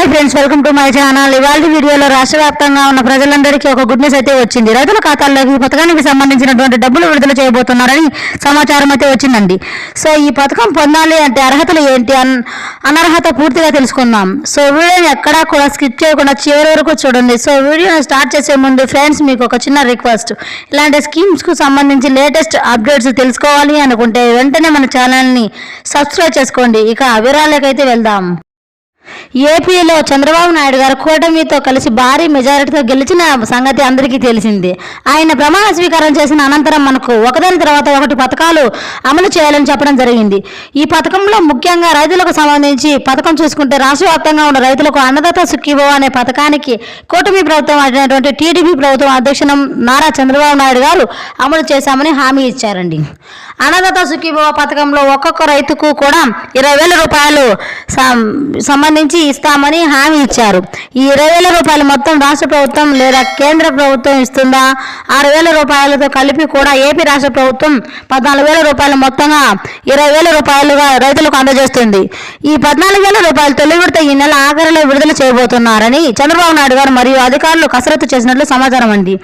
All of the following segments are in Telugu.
Friends, welcome to my channel. ఇవాళ వీడియోలో రాష్ట్ర వ్యాప్తంగా ఉన్న ప్రజలందరికీ ఒక గుడ్ న్యూస్ అయితే వచ్చింది. రైతుల ఖాతాల్లోకి ఈ పథకానికి సంబంధించినటువంటి డబ్బులు విడుదల చేయబోతున్నారని సమాచారం అయితే వచ్చిందండి. సో ఈ పథకం పొందాలి అంటే అర్హతలు ఏంటి, అనర్హత పూర్తిగా తెలుసుకుందాం. సో వీడియోని ఎక్కడా కూడా స్కిప్ చేయకుండా చివరి వరకు చూడండి. సో వీడియోని స్టార్ట్ చేసే ముందు ఫ్రెండ్స్, మీకు ఒక చిన్న రిక్వెస్ట్. ఇలాంటి స్కీమ్స్కు సంబంధించి లేటెస్ట్ అప్డేట్స్ తెలుసుకోవాలి అనుకుంటే వెంటనే మన ఛానల్ని సబ్స్క్రైబ్ చేసుకోండి. ఇక వివరాలకైతే వెళ్దాం. ఏపీలో చంద్రబాబు నాయుడు గారు కూటమితో కలిసి భారీ మెజారిటీతో గెలిచిన సంగతి అందరికీ తెలిసిందే. ఆయన ప్రమాణ స్వీకారం చేసిన అనంతరం మనకు ఒకదాని తర్వాత ఒకటి పథకాలు అమలు చేయాలని చెప్పడం జరిగింది. ఈ పథకంలో ముఖ్యంగా రైతులకు సంబంధించి పథకం చూసుకుంటే రాష్ట్ర వ్యాప్తంగా ఉన్న రైతులకు అన్నదాత సుఖీభవ అనే పథకానికి కూటమి ప్రభుత్వం అయినటువంటి టీడీపీ ప్రభుత్వం అధ్యక్షుడు నారా చంద్రబాబు నాయుడు గారు అమలు చేశామని హామీ ఇచ్చారండి. అన్నదాత సుఖీభవ పథకంలో ఒక్కొక్క రైతుకు కూడా 20,000 రూపాయలు సంబంధించి ఇస్తామని హామీ ఇచ్చారు. ఈ 20,000 రూపాయలు మొత్తం రాష్ట్ర ప్రభుత్వం లేదా కేంద్ర ప్రభుత్వం ఇస్తుందా? 6,000 రూపాయలతో కలిపి కూడా ఏపీ రాష్ట్ర ప్రభుత్వం 14,000 రూపాయలు, మొత్తంగా 20,000 రూపాయలుగా రైతులకు అందజేస్తుంది. ఈ 14,000 రూపాయలు తొలి విడత ఈ నెల ఆఖరిలో విడుదల చేయబోతున్నారని చంద్రబాబు నాయుడు గారు మరియు అధికారులు కసరత్తు చేసినట్లు సమాచారం అండి.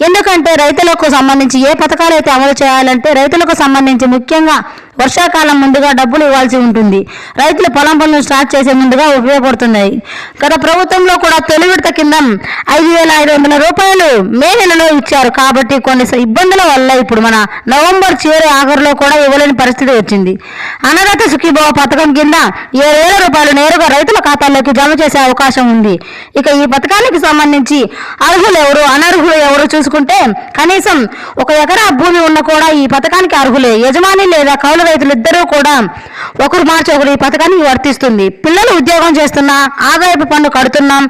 ఎందుకంటే రైతులకు సంబంధించి ఏ పథకాలు అయితే అమలు చేయాలంటే రైతులకు సంబంధించి ముఖ్యంగా వర్షాకాలం ముందుగా డబ్బులు ఇవ్వాల్సి ఉంటుంది. రైతులు పొలం పనులు స్టార్ట్ చేసే ముందుగా ఉపయోగపడుతున్నాయి. గత ప్రభుత్వంలో కూడా తొలి విడత కింద 5,500 రూపాయలు మే నెలలో ఇచ్చారు. కాబట్టి కొన్ని ఇబ్బందుల వల్ల ఇప్పుడు మన నవంబర్ చివరి ఆఖరులో కూడా ఇవ్వలేని పరిస్థితి వచ్చింది. అన్నదాత సుఖీభవ పథకం కింద 7,000 రూపాయలు నేరుగా రైతుల ఖాతాల్లోకి జమ చేసే అవకాశం ఉంది. ఇక ఈ పథకానికి సంబంధించి అర్హులు ఎవరు, అనర్హులు ఎవరు చూసుకుంటే కనీసం 1 ఎకరా భూమి ఉన్న కూడా ఈ పథకానికి అర్హులే. యజమాని లేదా కౌలు రైతులిద్దరూ కూడా ఒకరు మార్చి ఒకరు ఈ పథకానికి వర్తిస్తుంది. పిల్లలు ఉద్యోగం చేస్తున్నా, ఆదాయపు పన్ను కడుతున్నాం,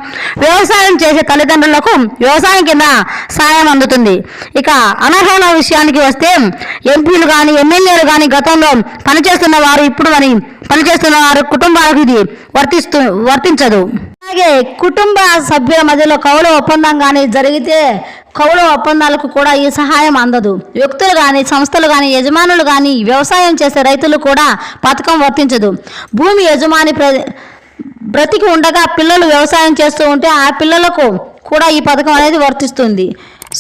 వ్యవసాయం చేసే తల్లిదండ్రులకు వ్యవసాయం కింద సాయం అందుతుంది. ఇక అనర్హుల విషయానికి వస్తే ఎంపీలు కానీ ఎమ్మెల్యేలు కానీ గతంలో పనిచేస్తున్న వారు ఇప్పుడు మరి పనిచేస్తున్న వారు కుటుంబాలకు ఇది వర్తించదు. అలాగే కుటుంబ సభ్యుల మధ్యలో కౌలు ఒప్పందం కానీ జరిగితే కౌలు ఒప్పందాలకు కూడా ఈ సహాయం అందదు. వ్యక్తులు కానీ సంస్థలు కానీ యజమానులు కానీ వ్యవసాయం చేసే రైతులు కూడా పథకం వర్తించదు. భూమి యజమాని బ్రతికి ఉండగా పిల్లలు వ్యవసాయం చేస్తూ ఉంటే ఆ పిల్లలకు కూడా ఈ పథకం అనేది వర్తిస్తుంది.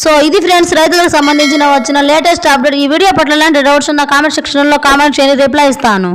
సో ఇది ఫ్రెండ్స్, రైతులకు సంబంధించిన వచ్చిన లేటెస్ట్ అప్డేట్. ఈ వీడియో పట్ల ఎలాంటి డౌట్స్ ఉన్న కామెంట్ సెక్షన్లో కామెంట్ చేయండి, రిప్లై ఇస్తాను.